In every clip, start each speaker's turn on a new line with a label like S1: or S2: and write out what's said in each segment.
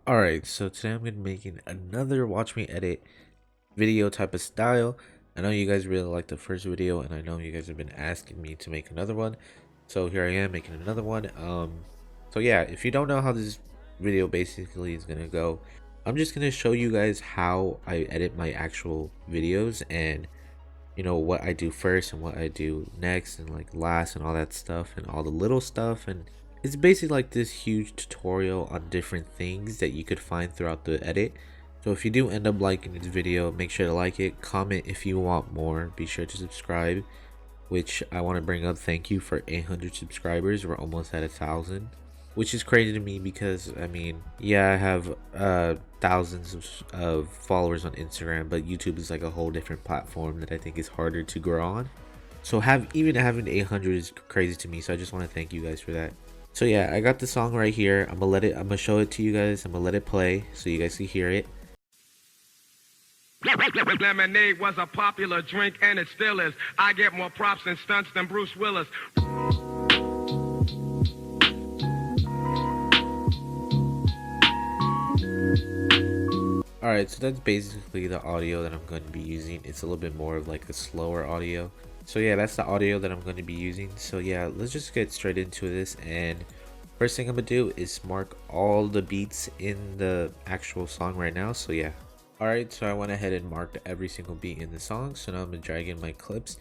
S1: Alright, so today I'm gonna be making another watch me edit video type of style. I know you guys really liked the first video and I know you guys have been asking me to make another one. So here I am making another one. So yeah, if you don't know how this video basically is gonna go, I'm just gonna show you guys how I edit my actual videos and what I do first and what I do next and like last and all that stuff and all the little stuff. And it's basically like this huge tutorial on different things that you could find throughout the edit. So if you do end up liking this video, make sure to like it, comment if you want more, be sure to subscribe, which I want to bring up. Thank you for 800 subscribers. We're almost at 1,000, which is crazy to me because I mean, yeah, I have thousands of followers on Instagram, but YouTube is like a whole different platform that I think is harder to grow on. So even having 800 is crazy to me, so I just want to thank you guys for that. So yeah, I got the song right here. I'm gonna show it to you guys. I'm gonna let it play so you guys can hear it.
S2: Lemonade was a popular drink and it still is. I get more props and stunts than Bruce Willis.
S1: Alright, so that's basically the audio that I'm going to be using. It's a little bit more of like a slower audio. So yeah, that's the audio that I'm going to be using. So yeah, let's just get straight into this. And first thing I'm going to do is mark all the beats in the actual song right now. So yeah. Alright, so I went ahead and marked every single beat in the song. So now I'm going to drag in my clips,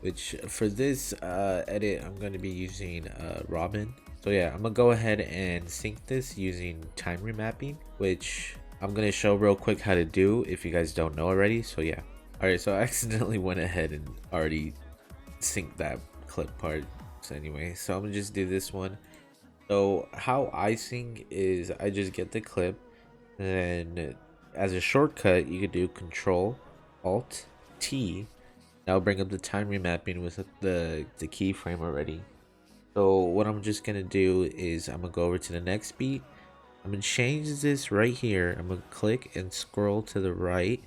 S1: which for this edit, I'm going to be using Robin. So yeah, I'm going to go ahead and sync this using time remapping, which I'm going to show real quick how to do if you guys don't know already. So yeah. Alright, so I accidentally went ahead and already synced that clip part. So anyway, so I'm going to just do this one. So how I sync is I just get the clip, and then as a shortcut you could do Control Alt T. That'll bring up the time remapping with the keyframe already. So what I'm just gonna do is I'm gonna go over to the next beat. I'm gonna change this right here. I'm gonna click and scroll to the right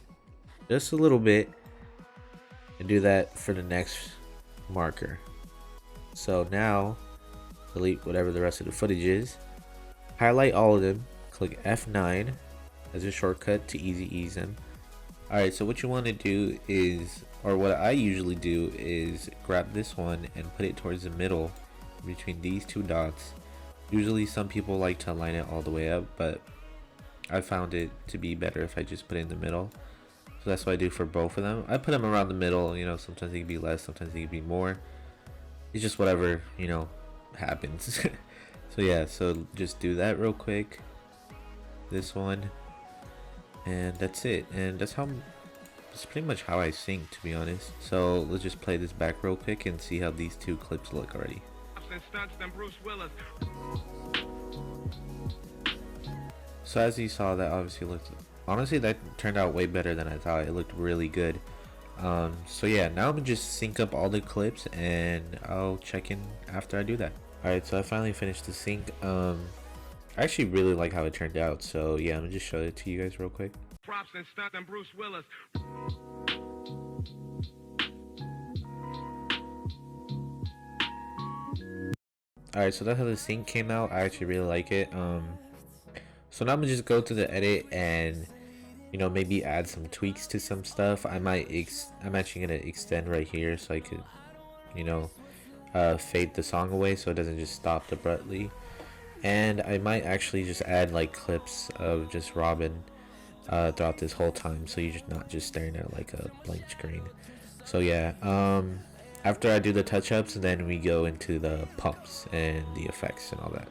S1: just a little bit and do that for the next marker. So now delete whatever the rest of the footage is, highlight all of them, click F9 as a shortcut to easy ease them. Alright, so what you want to do is, or what I usually do is grab this one and put it towards the middle between these two dots. Usually some people like to line it all the way up, but I found it to be better if I just put it in the middle. So that's what I do for both of them. I put them around the middle, sometimes it can be less, sometimes it can be more. It's just whatever, happens. So yeah, so just do that real quick. This one. And that's it. And that's pretty much how I sync, to be honest. So let's just play this back real quick and see how these two clips look already. So as you saw, that obviously looked, honestly that turned out way better than I thought. It looked really good. So yeah, now I'm gonna just sync up all the clips and I'll check in after I do that. Alright, so I finally finished the sync. I actually really like how it turned out, so yeah, I'm gonna just show it to you guys real quick.
S2: Props and stunts than Bruce Willis.
S1: Alright, so that's how the sync came out. I actually really like it. So now I'm gonna just go to the edit and maybe add some tweaks to some stuff. I'm actually gonna extend right here so I could fade the song away so it doesn't just stop abruptly. And I might actually just add like clips of just Robin throughout this whole time, so you're just not just staring at like a blank screen. So yeah, after I do the touch-ups, then we go into the pumps and the effects and all that.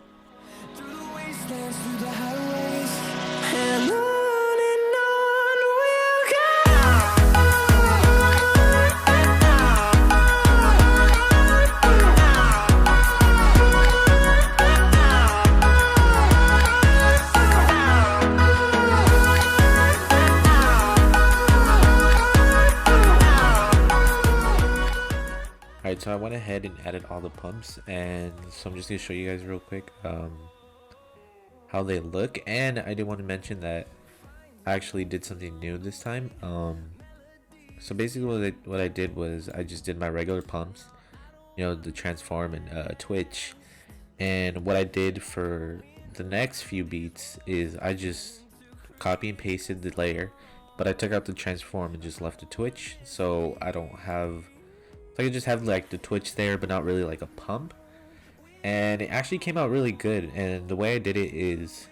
S1: Alright, so I went ahead and added all the pumps, and so I'm just going to show you guys real quick how they look. And I did want to mention that I actually did something new this time. So basically what I did was I just did my regular pumps, the transform and twitch. And what I did for the next few beats is I just copy and pasted the layer, but I took out the transform and just left the twitch, so I don't have, so I can just have like the twitch there but not really like a pump. And it actually came out really good. And the way I did it is,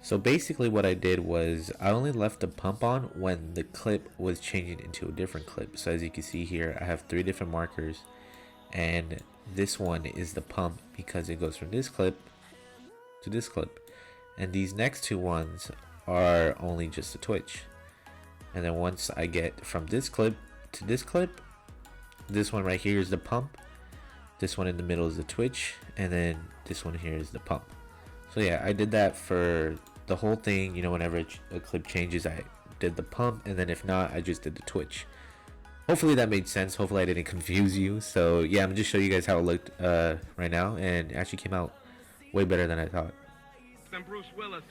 S1: so basically what I did was I only left the pump on when the clip was changing into a different clip. So as you can see here, I have 3 different markers, and this one is the pump because it goes from this clip to this clip, and these next 2 ones are only just a twitch. And then once I get from this clip to this clip, this one right here is the pump, this one in the middle is the twitch, and then this one here is the pump. So yeah, I did that for the whole thing. You know, whenever a clip changes, I did the pump, and then if not, I just did the twitch. Hopefully that made sense. Hopefully I didn't confuse you. So yeah, I'm just show you guys how it looked right now, and it actually came out way better than I thought.
S2: And Bruce Willis.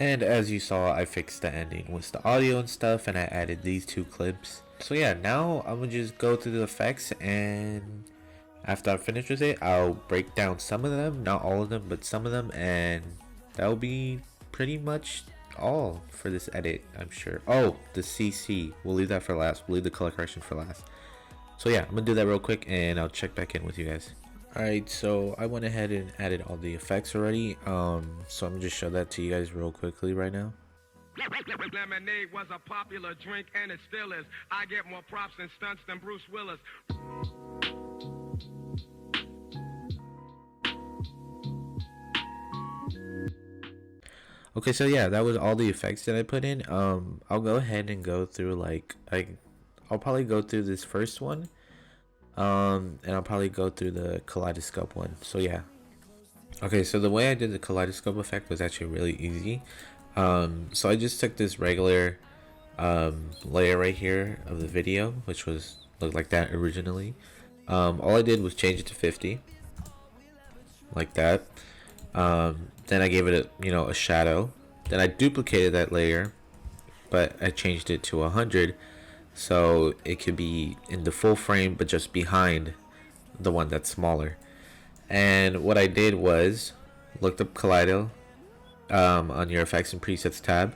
S1: And as you saw, I fixed the ending with the audio and stuff, and I added these 2 clips. So yeah, now I'm gonna just go through the effects, and after I'm finished with it, I'll break down some of them, not all of them, but some of them, and that'll be pretty much all for this edit, I'm sure. Oh, the CC, we'll leave that for last. We'll leave the color correction for last. So yeah, I'm gonna do that real quick, and I'll check back in with you guys. Alright, so I went ahead and added all the effects already. So I'm gonna just show that to you guys real quickly right now.
S2: Lemonade was a popular drink and it still is. I get more props and stunts than Bruce Willis.
S1: Okay, so yeah, that was all the effects that I put in. I'll go ahead and go through like I'll probably go through this first one. And I'll probably go through the kaleidoscope one. So yeah. Okay, so the way I did the kaleidoscope effect was actually really easy. So I just took this regular layer right here of the video, which looked like that originally. All I did was change it to 50, like that. Then I gave it a shadow. Then I duplicated that layer, but I changed it to 100. So it could be in the full frame, but just behind the one that's smaller. And what I did was looked up Kaleido on your effects and presets tab,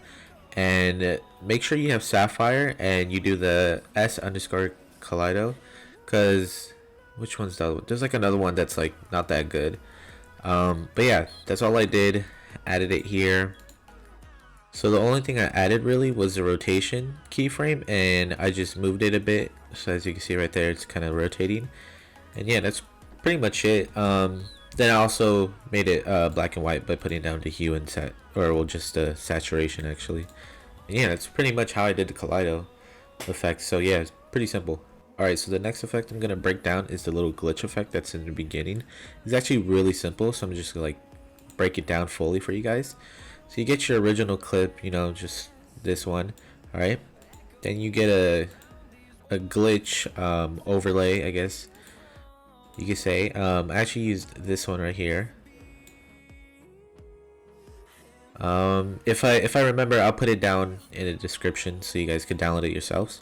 S1: and make sure you have Sapphire and you do the S_Kaleido, because which one's the other one? There's like another one that's like not that good. But yeah, that's all I did. Added it here. So the only thing I added really was the rotation keyframe, and I just moved it a bit. So as you can see right there, it's kind of rotating. And yeah, that's pretty much it. Then I also made it black and white by putting down the hue and just saturation actually. And yeah, that's pretty much how I did the Kaleido effect. So yeah, it's pretty simple. Alright, so the next effect I'm gonna break down is the little glitch effect that's in the beginning. It's actually really simple, so I'm just gonna like break it down fully for you guys. So you get your original clip, just this one. Alright, then you get a glitch overlay, I guess you could say. I actually used this one right here. If I remember, I'll put it down in the description so you guys can download it yourselves.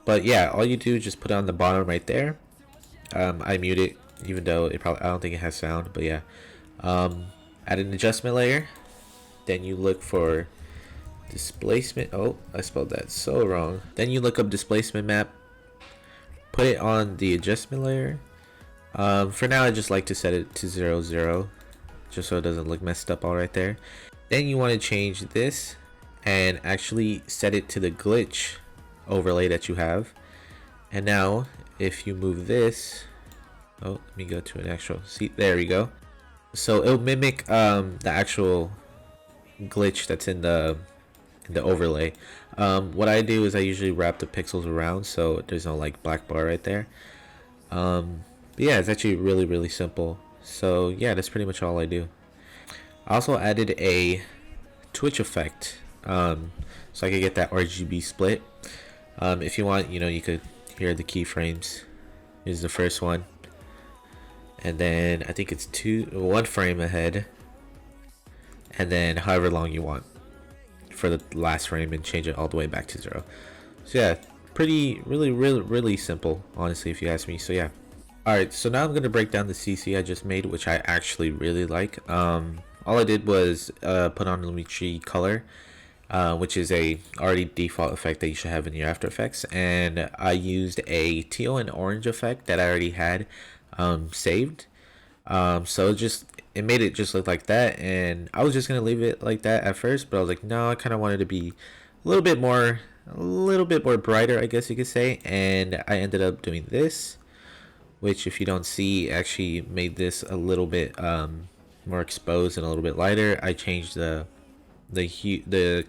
S1: But yeah, all you do is just put it on the bottom right there. I mute it, even though I don't think it has sound, but yeah. Add an adjustment layer. Then you look for displacement. Oh, I spelled that so wrong. Then you look up displacement map. Put it on the adjustment layer. For now, I just like to set it to 0, 0, just so it doesn't look messed up all right there. Then you want to change this and actually set it to the glitch overlay that you have. And now if you move this, let me go to an actual, see, there we go. So it'll mimic the actual glitch that's in the overlay. What I do is I usually wrap the pixels around so there's no like black bar right there. But yeah, it's actually really simple. So yeah, that's pretty much all I do. I also added a Twitch effect, so I could get that RGB split. If you want, you could hear the keyframes. Here's the first one, and then I think it's 1 frame ahead, and then however long you want for the last frame, and change it all the way back to 0. So yeah, really simple, honestly, if you ask me. So yeah. Alright, so now I'm going to break down the CC I just made, which I actually really like. All I did was put on Lumetri Color, which is a already default effect that you should have in your After Effects, and I used a teal and orange effect that I already had saved. So it made it just look like that, and I was just gonna leave it like that at first, but I was like, no, I kind of wanted to be a little bit more brighter, I guess you could say, and I ended up doing this, which if you don't see, actually made this a little bit more exposed and a little bit lighter. I changed the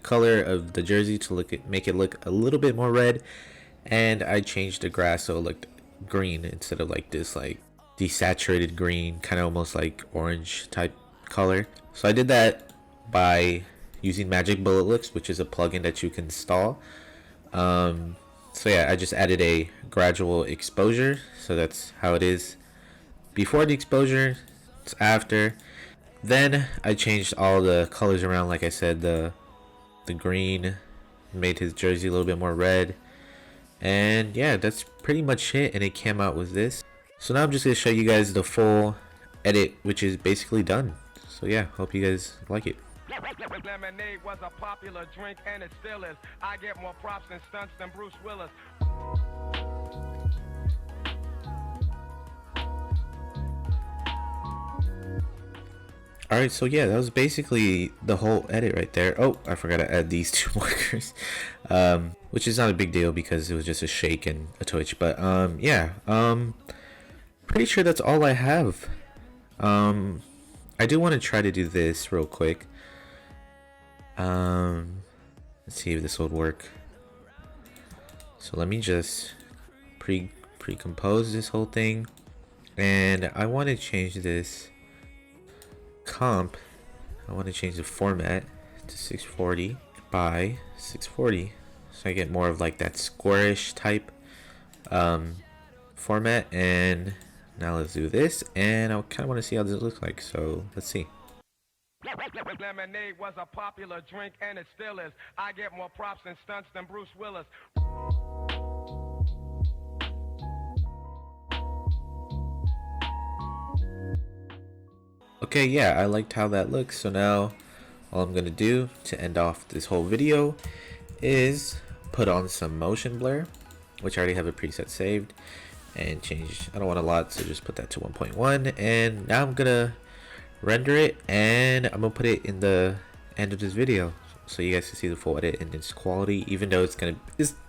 S1: color of the jersey to make it look a little bit more red, and I changed the grass so it looked green instead of like this like desaturated green, kind of almost like orange type color. So I did that by using Magic Bullet Looks, which is a plugin that you can install. So yeah, I just added a gradual exposure, so that's how it is before the exposure, it's after. Then I changed all the colors around, like I said, the green made his jersey a little bit more red, and yeah, that's pretty much it, and it came out with this. So now I'm just going to show you guys the full edit, which is basically done. So yeah, hope you guys like it.
S2: Lemonade was a popular drink and it still is. I get more props and stunts than Bruce Willis.
S1: Alright, so yeah, that was basically the whole edit right there. Oh, I forgot to add these two markers, which is not a big deal because it was just a shake and a twitch. But yeah, pretty sure that's all I have. I do want to try to do this real quick. Let's see if this would work. So let me just pre-compose this whole thing, and I want to change this comp. I want to change the format to 640 by 640, so I get more of like that squarish type format. And now let's do this, and I kind of want to see how this looks like, so let's see.
S2: Lemonade was a popular drink and it still is. I get more props and stunts than Bruce Willis.
S1: Okay, yeah, I liked how that looks. So now all I'm gonna do to end off this whole video is put on some motion blur, which I already have a preset saved, and change. I don't want a lot, so just put that to 1.1. And now I'm gonna render it, and I'm gonna put it in the end of this video so you guys can see the full edit in its quality, even though it's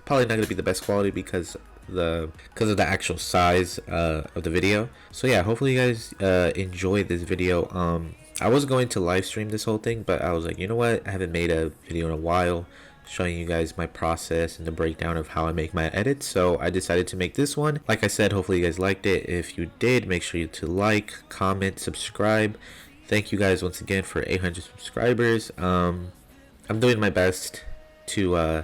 S1: probably not gonna be the best quality because of the actual size of the video. So yeah, hopefully you guys enjoyed this video. I was going to live stream this whole thing, but I was like, you know what, I haven't made a video in a while showing you guys my process and the breakdown of how I make my edits, so I decided to make this one. Like I said, hopefully you guys liked it. If you did, make sure to like, comment, subscribe. Thank you guys once again for 800 subscribers. I'm doing my best to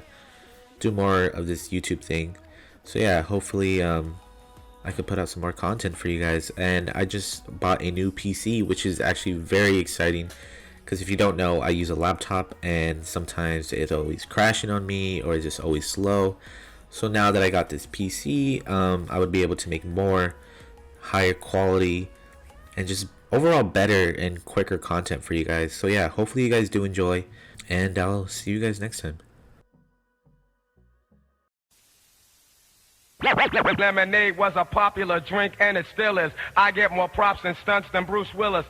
S1: do more of this YouTube thing, so yeah, hopefully I could put out some more content for you guys. And I just bought a new PC, which is actually very exciting, because if you don't know, I use a laptop and sometimes it's always crashing on me or it's just always slow. So now that I got this PC, I would be able to make more higher quality and just overall better and quicker content for you guys. So yeah, hopefully you guys do enjoy, and I'll see you guys next time.
S2: Lemonade was a popular drink and it still is. I get more props and stunts than Bruce Willis.